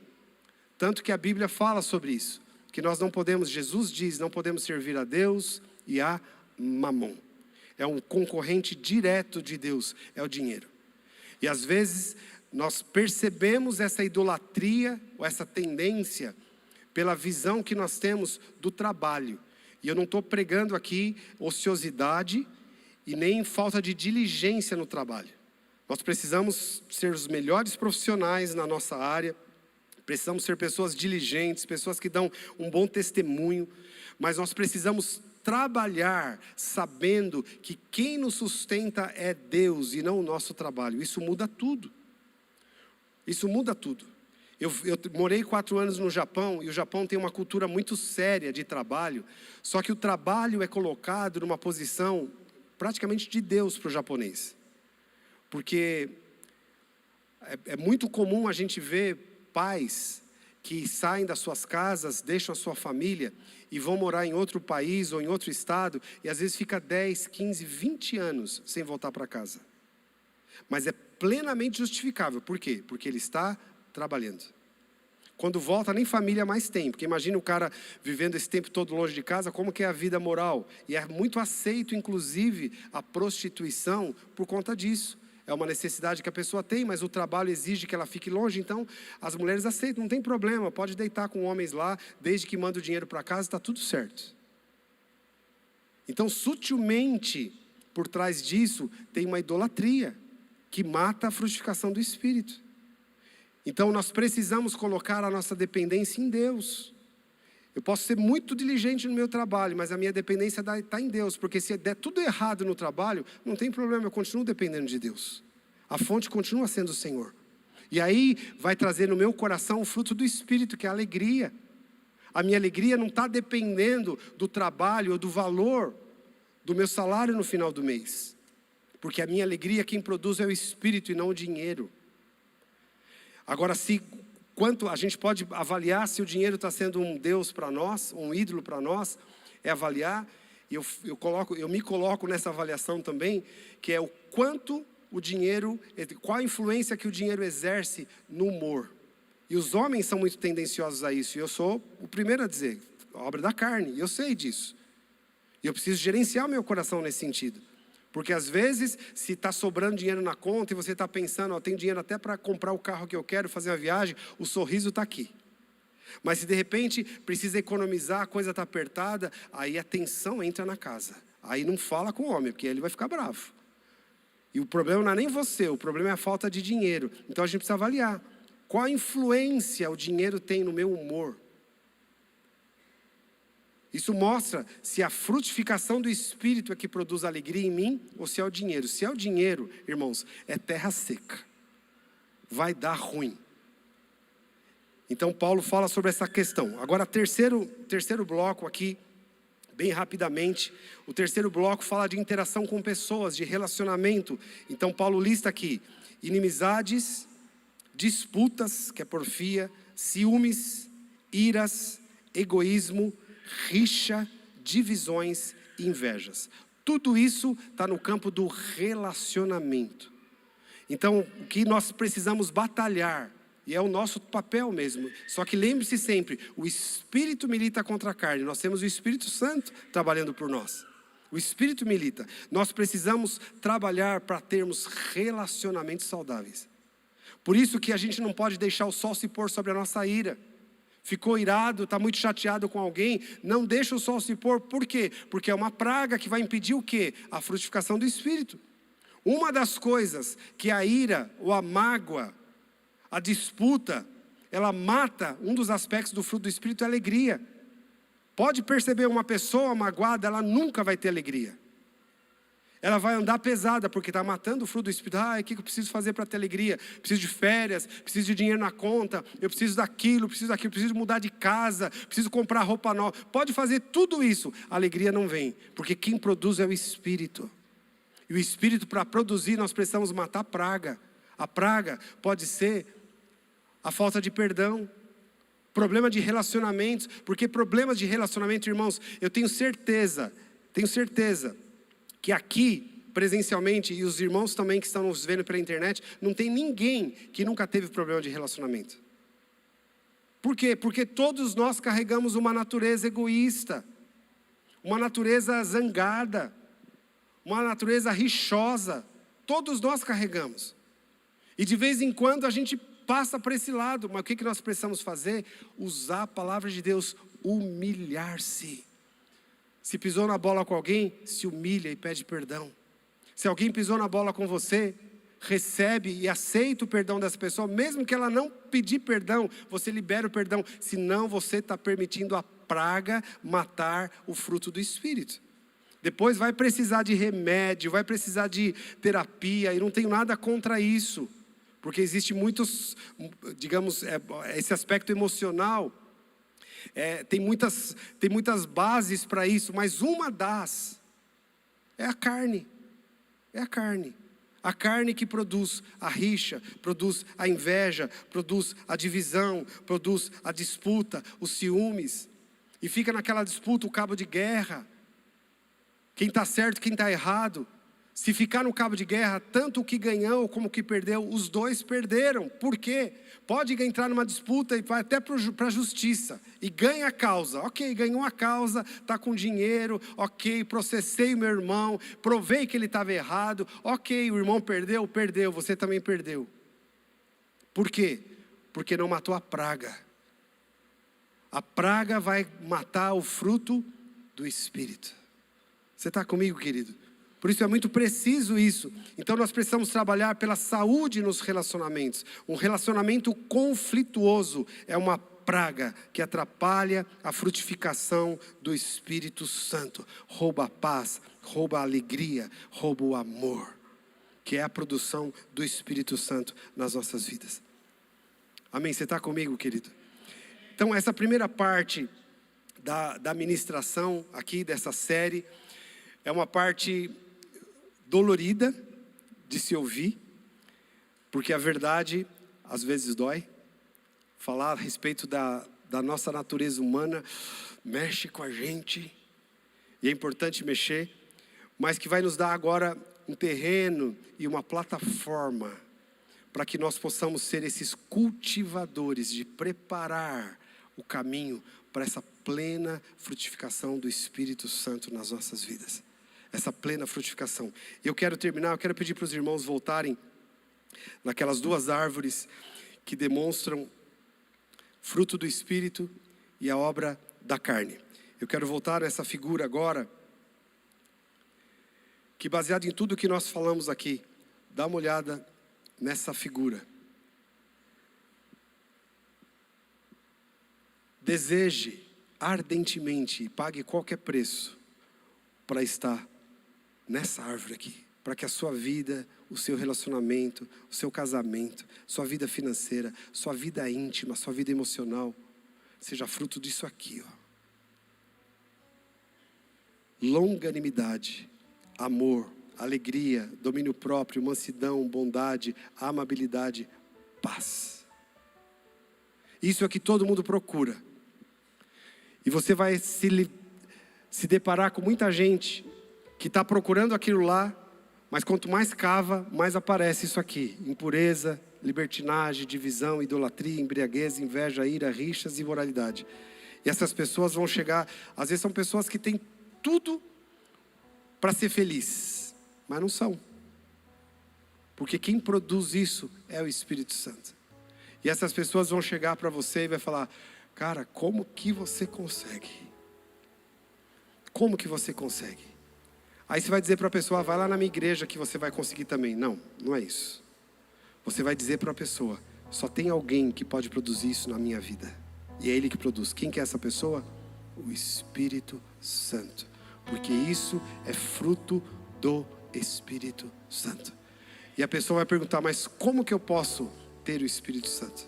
Tanto que a Bíblia fala sobre isso, que nós não podemos, Jesus diz, não podemos servir a Deus e a Mamon. É um concorrente direto de Deus, é o dinheiro. E às vezes nós percebemos essa idolatria, ou essa tendência, pela visão que nós temos do trabalho. E eu não estou pregando aqui ociosidade e nem falta de diligência no trabalho. Nós precisamos ser os melhores profissionais na nossa área, precisamos ser pessoas diligentes, pessoas que dão um bom testemunho, mas nós precisamos trabalhar sabendo que quem nos sustenta é Deus e não o nosso trabalho. Isso muda tudo. Isso muda tudo. Eu morei 4 anos no Japão, e o Japão tem uma cultura muito séria de trabalho, só que o trabalho é colocado numa posição praticamente de Deus para o japonês. Porque é muito comum a gente ver pais que saem das suas casas, deixam a sua família e vão morar em outro país ou em outro estado, e às vezes fica 10, 15, 20 anos sem voltar para casa. Mas é plenamente justificável. Por quê? Porque ele está trabalhando. Quando volta, nem família mais tem, porque imagina o cara vivendo esse tempo todo longe de casa, como que é a vida moral? E é muito aceito, inclusive, a prostituição por conta disso. É uma necessidade que a pessoa tem, mas o trabalho exige que ela fique longe, então as mulheres aceitam, não tem problema, pode deitar com homens lá, desde que manda o dinheiro para casa, está tudo certo. Então, sutilmente, por trás disso, tem uma idolatria, que mata a frutificação do Espírito. Então, nós precisamos colocar a nossa dependência em Deus. Eu posso ser muito diligente no meu trabalho, mas a minha dependência está em Deus, porque se der tudo errado no trabalho, não tem problema, eu continuo dependendo de Deus. A fonte continua sendo o Senhor. E aí vai trazer no meu coração o fruto do Espírito, que é a alegria. A minha alegria não está dependendo do trabalho ou do valor do meu salário no final do mês. Porque a minha alegria, quem produz é o Espírito e não o dinheiro. Agora, quanto a gente pode avaliar se o dinheiro está sendo um Deus para nós, um ídolo para nós, é avaliar, e eu me coloco nessa avaliação também, que é o quanto o dinheiro, qual a influência que o dinheiro exerce no humor. E os homens são muito tendenciosos a isso, e eu sou o primeiro a dizer, obra da carne, e eu sei disso. E eu preciso gerenciar o meu coração nesse sentido. Porque às vezes, se está sobrando dinheiro na conta e você está pensando, tem dinheiro até para comprar o carro que eu quero, fazer uma viagem, o sorriso está aqui. Mas se de repente precisa economizar, a coisa está apertada, aí a tensão entra na casa. Aí não fala com o homem, porque ele vai ficar bravo. E o problema não é nem você, o problema é a falta de dinheiro. Então a gente precisa avaliar. Qual a influência o dinheiro tem no meu humor? Isso mostra se a frutificação do Espírito é que produz alegria em mim ou se é o dinheiro. Se é o dinheiro, irmãos, é terra seca. Vai dar ruim. Então Paulo fala sobre essa questão. Agora terceiro bloco aqui, bem rapidamente. O terceiro bloco fala de interação com pessoas, de relacionamento. Então Paulo lista aqui inimizades, disputas, que é porfia, ciúmes, iras, egoísmo, rixa, divisões e invejas. Tudo isso está no campo do relacionamento. Então, o que nós precisamos batalhar, e é o nosso papel mesmo, só que lembre-se sempre, o Espírito milita contra a carne, nós temos o Espírito Santo trabalhando por nós. O Espírito milita. Nós precisamos trabalhar para termos relacionamentos saudáveis. Por isso que a gente não pode deixar o sol se pôr sobre a nossa ira. Ficou irado, está muito chateado com alguém, não deixa o sol se pôr. Por quê? Porque é uma praga que vai impedir o quê? A frutificação do Espírito. Uma das coisas que a ira, ou a mágoa, a disputa, ela mata, um dos aspectos do fruto do Espírito é a alegria. Pode perceber, uma pessoa magoada, ela nunca vai ter alegria. Ela vai andar pesada, porque está matando o fruto do Espírito. O que eu preciso fazer para ter alegria? Preciso de férias, preciso de dinheiro na conta, eu preciso daquilo, preciso mudar de casa, preciso comprar roupa nova. Pode fazer tudo isso, a alegria não vem, porque quem produz é o Espírito. E o Espírito, para produzir, nós precisamos matar a praga. A praga pode ser a falta de perdão, problema de relacionamentos, porque problemas de relacionamento, irmãos, eu tenho certeza que aqui, presencialmente, e os irmãos também que estão nos vendo pela internet, não tem ninguém que nunca teve problema de relacionamento. Por quê? Porque todos nós carregamos uma natureza egoísta, uma natureza zangada, uma natureza rixosa. Todos nós carregamos. E de vez em quando a gente passa para esse lado. Mas o que nós precisamos fazer? Usar a palavra de Deus, humilhar-se. Se pisou na bola com alguém, se humilha e pede perdão. Se alguém pisou na bola com você, recebe e aceita o perdão dessa pessoa, mesmo que ela não pedir perdão, você libera o perdão, senão você está permitindo a praga matar o fruto do Espírito. Depois vai precisar de remédio, vai precisar de terapia, e não tenho nada contra isso, porque existe muitos, digamos, esse aspecto emocional, tem muitas bases para isso, mas uma das é a carne. É a carne. A carne que produz a rixa, produz a inveja, produz a divisão, produz a disputa, os ciúmes. E fica naquela disputa o cabo de guerra. Quem está certo, quem está errado. Se ficar no cabo de guerra, tanto o que ganhou como o que perdeu, os dois perderam. Por quê? Pode entrar numa disputa e vai até para a justiça. E ganha a causa. Ok, ganhou a causa, está com dinheiro. Ok, processei o meu irmão, provei que ele estava errado. Ok, o irmão perdeu, você também perdeu. Por quê? Porque não matou a praga. A praga vai matar o fruto do Espírito. Você está comigo, querido? Por isso é muito preciso isso. Então nós precisamos trabalhar pela saúde nos relacionamentos. Um relacionamento conflituoso é uma praga que atrapalha a frutificação do Espírito Santo. Rouba a paz, rouba a alegria, rouba o amor, que é a produção do Espírito Santo nas nossas vidas. Amém? Você está comigo, querido? Então essa primeira parte da ministração aqui dessa série é uma parte dolorida de se ouvir, porque a verdade às vezes dói. Falar a respeito da nossa natureza humana mexe com a gente, e é importante mexer, mas que vai nos dar agora um terreno e uma plataforma para que nós possamos ser esses cultivadores de preparar o caminho para essa plena frutificação do Espírito Santo nas nossas vidas. Essa plena frutificação. Eu quero terminar, eu quero pedir para os irmãos voltarem naquelas duas árvores que demonstram fruto do Espírito e a obra da carne. Eu quero voltar a essa figura agora, que baseado em tudo que nós falamos aqui, dá uma olhada nessa figura. Deseje ardentemente e pague qualquer preço para estar nessa árvore aqui, para que a sua vida, o seu relacionamento, o seu casamento, sua vida financeira, sua vida íntima, sua vida emocional, seja fruto disso aqui, ó. Longanimidade, amor, alegria, domínio próprio, mansidão, bondade, amabilidade, paz. Isso é que todo mundo procura. E você vai se deparar com muita gente que está procurando aquilo lá, mas quanto mais cava, mais aparece isso aqui: impureza, libertinagem, divisão, idolatria, embriaguez, inveja, ira, rixas e imoralidade. E essas pessoas vão chegar, às vezes são pessoas que têm tudo para ser feliz, mas não são. Porque quem produz isso é o Espírito Santo. E essas pessoas vão chegar para você e vai falar: cara, como que você consegue? Como que você consegue? Aí você vai dizer para a pessoa: vai lá na minha igreja que você vai conseguir também. Não, não é isso. Você vai dizer para a pessoa: só tem alguém que pode produzir isso na minha vida. E é Ele que produz. Quem que é essa pessoa? O Espírito Santo. Porque isso é fruto do Espírito Santo. E a pessoa vai perguntar: mas como que eu posso ter o Espírito Santo?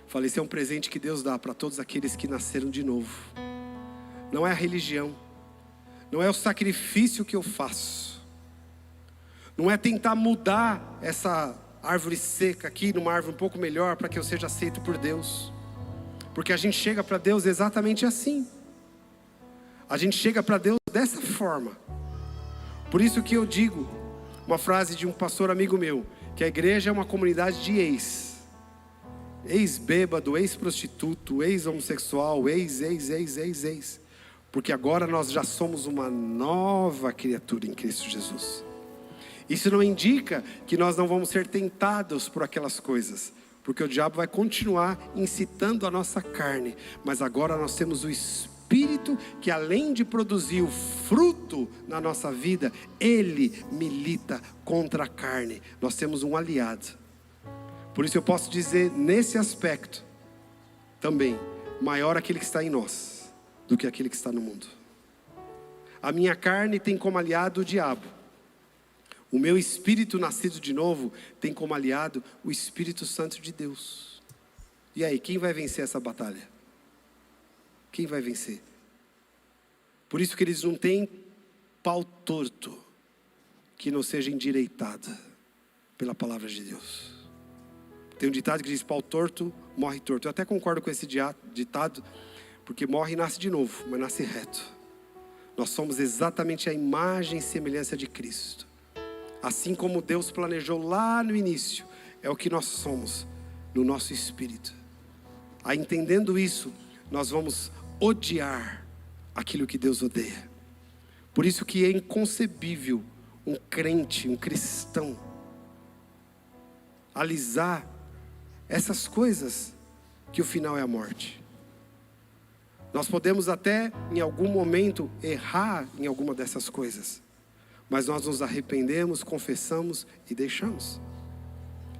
Falei, esse é um presente que Deus dá para todos aqueles que nasceram de novo. Não é a religião, não é o sacrifício que eu faço, não é tentar mudar essa árvore seca aqui numa árvore um pouco melhor para que eu seja aceito por Deus. Porque a gente chega para Deus exatamente assim. A gente chega para Deus dessa forma. Por isso que eu digo uma frase de um pastor amigo meu, que a igreja é uma comunidade de ex-bêbado, ex-prostituto, ex-homossexual, ex. Porque agora nós já somos uma nova criatura em Cristo Jesus. Isso não indica que nós não vamos ser tentados por aquelas coisas, porque o diabo vai continuar incitando a nossa carne. Mas agora nós temos o Espírito que, além de produzir o fruto na nossa vida, Ele milita contra a carne. Nós temos um aliado. Por isso eu posso dizer, nesse aspecto também, maior aquele que está em nós do que aquele que está no mundo. A minha carne tem como aliado o diabo. O meu espírito nascido de novo tem como aliado o Espírito Santo de Deus. E aí, quem vai vencer essa batalha? Quem vai vencer? Por isso que eles não têm pau torto que não seja endireitado pela palavra de Deus. Tem um ditado que diz: pau torto morre torto. Eu até concordo com esse ditado, porque morre e nasce de novo, mas nasce reto. Nós somos exatamente a imagem e semelhança de Cristo. Assim como Deus planejou lá no início, é o que nós somos no nosso espírito. Aí, entendendo isso, nós vamos odiar aquilo que Deus odeia. Por isso que é inconcebível um crente, um cristão, alisar essas coisas que o final é a morte. Nós podemos até em algum momento errar em alguma dessas coisas, mas nós nos arrependemos, confessamos e deixamos.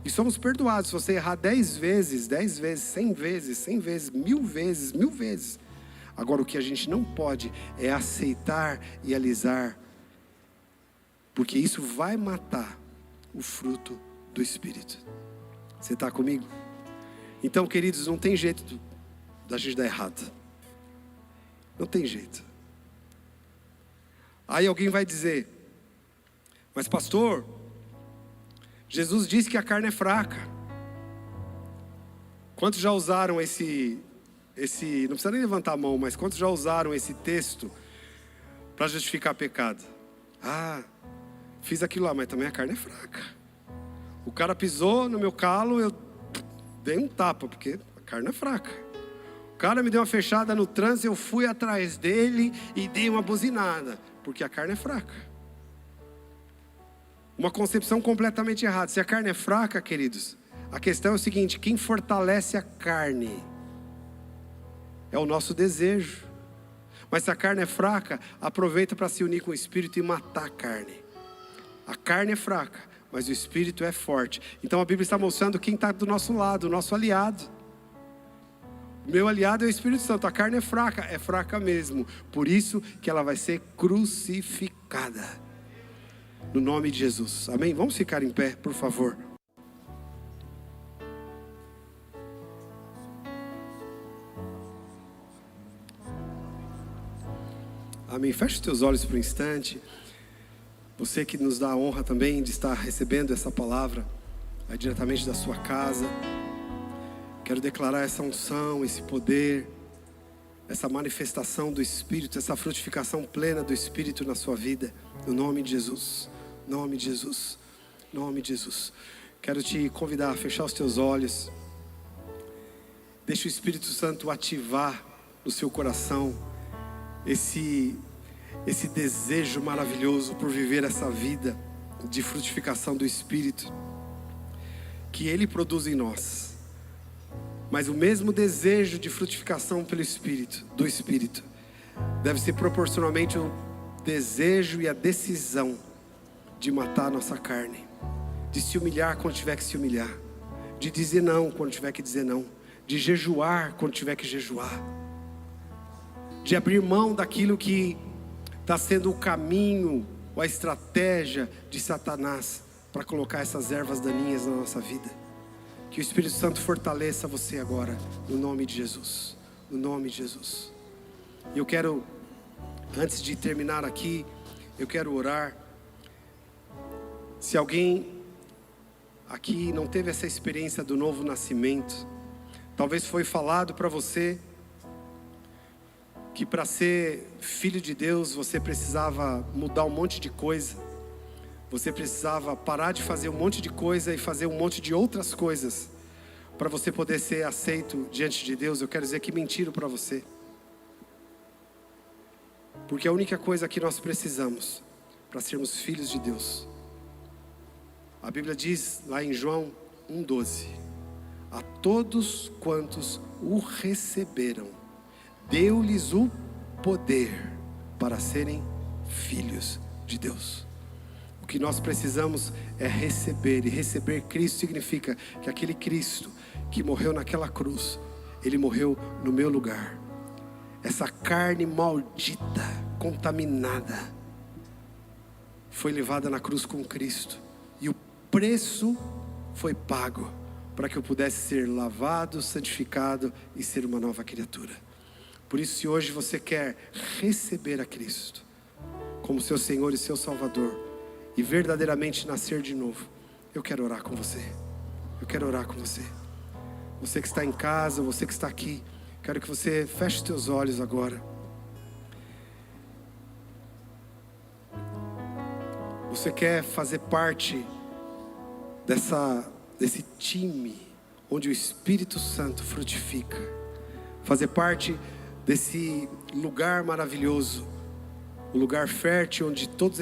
E somos perdoados. Se você errar 10 vezes, 100 vezes, 100 vezes, 1000 vezes, 1000 vezes. Agora o que a gente não pode é aceitar e alisar, porque isso vai matar o fruto do Espírito. Você está comigo? Então, queridos, não tem jeito da gente dar errado. Não tem jeito. Aí alguém vai dizer: mas pastor, Jesus disse que a carne é fraca. Quantos já usaram esse não precisa nem levantar a mão, mas quantos já usaram esse texto para justificar pecado? Ah, fiz aquilo lá, mas também a carne é fraca. O cara pisou no meu calo, eu dei um tapa, porque a carne é fraca. O cara me deu uma fechada no trânsito, eu fui atrás dele e dei uma buzinada, porque a carne é fraca. Uma concepção completamente errada. Se a carne é fraca, queridos, a questão é o seguinte: quem fortalece a carne é o nosso desejo. Mas se a carne é fraca, aproveita para se unir com o Espírito e matar a carne. A carne é fraca, mas o Espírito é forte. Então a Bíblia está mostrando quem está do nosso lado, o nosso aliado. O meu aliado é o Espírito Santo. A carne é fraca mesmo. Por isso que ela vai ser crucificada. No nome de Jesus. Amém? Vamos ficar em pé, por favor. Amém. Feche os teus olhos por um instante. Você que nos dá a honra também de estar recebendo essa palavra aí diretamente da sua casa. Quero declarar essa unção, esse poder essa manifestação do Espírito, essa frutificação plena do Espírito na sua vida, no nome de Jesus, nome de Jesus, nome de Jesus. Quero te convidar a fechar os teus olhos. Deixa o Espírito Santo ativar no seu coração esse desejo maravilhoso por viver essa vida de frutificação do Espírito que Ele produz em nós. Mas o mesmo desejo de frutificação pelo Espírito, do Espírito, deve ser proporcionalmente o desejo e a decisão de matar a nossa carne, de se humilhar quando tiver que se humilhar, de dizer não quando tiver que dizer não, de jejuar quando tiver que jejuar, de abrir mão daquilo que está sendo o caminho ou a estratégia de Satanás para colocar essas ervas daninhas na nossa vida. Que o Espírito Santo fortaleça você agora, no nome de Jesus, no nome de Jesus. E eu quero, antes de terminar aqui, eu quero orar. Se alguém aqui não teve essa experiência do novo nascimento, talvez foi falado para você que para ser filho de Deus você precisava mudar um monte de coisa, você precisava parar de fazer um monte de coisa e fazer um monte de outras coisas para você poder ser aceito diante de Deus. Eu quero dizer que mentiram para você, porque a única coisa que nós precisamos para sermos filhos de Deus, a Bíblia diz lá em João 1,12: a todos quantos o receberam, deu-lhes o poder para serem filhos de Deus. O que nós precisamos é receber, e receber Cristo significa que aquele Cristo que morreu naquela cruz, Ele morreu no meu lugar. Essa carne maldita, contaminada, foi levada na cruz com Cristo, e o preço foi pago para que eu pudesse ser lavado, santificado e ser uma nova criatura. Por isso, se hoje você quer receber a Cristo como seu Senhor e seu Salvador, e verdadeiramente nascer de novo, eu quero orar com você. Eu quero orar com você. Você que está em casa, você que está aqui, quero que você feche os teus olhos agora. Você quer fazer parte desse time onde o Espírito Santo frutifica, fazer parte desse lugar maravilhoso, o lugar fértil onde todas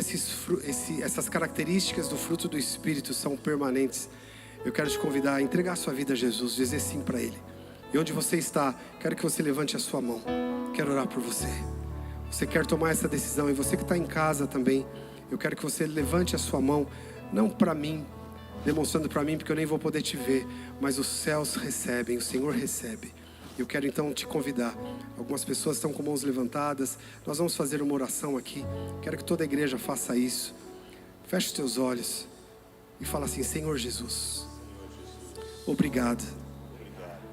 essas características do fruto do Espírito são permanentes. Eu quero te convidar a entregar a sua vida a Jesus, dizer sim para Ele. E onde você está, quero que você levante a sua mão. Quero orar por você. Você quer tomar essa decisão, e você que está em casa também, eu quero que você levante a sua mão, não para mim, demonstrando para mim, porque eu nem vou poder te ver, mas os céus recebem, o Senhor recebe. Eu quero então te convidar. Algumas pessoas estão com mãos levantadas. Nós vamos fazer uma oração aqui. Quero que toda a igreja faça isso. Feche os teus olhos e fala assim: Senhor Jesus, obrigado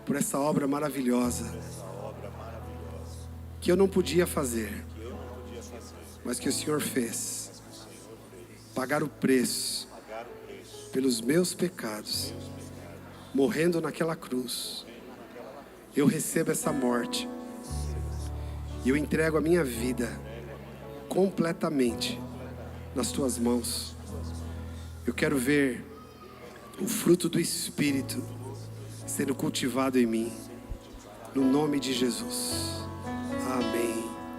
por essa obra maravilhosa que eu não podia fazer, mas que o Senhor fez. Pagar o preço pelos meus pecados, morrendo naquela cruz. Eu recebo essa morte e eu entrego a minha vida completamente nas tuas mãos. Eu quero ver o fruto do Espírito sendo cultivado em mim, no nome de Jesus. Amém.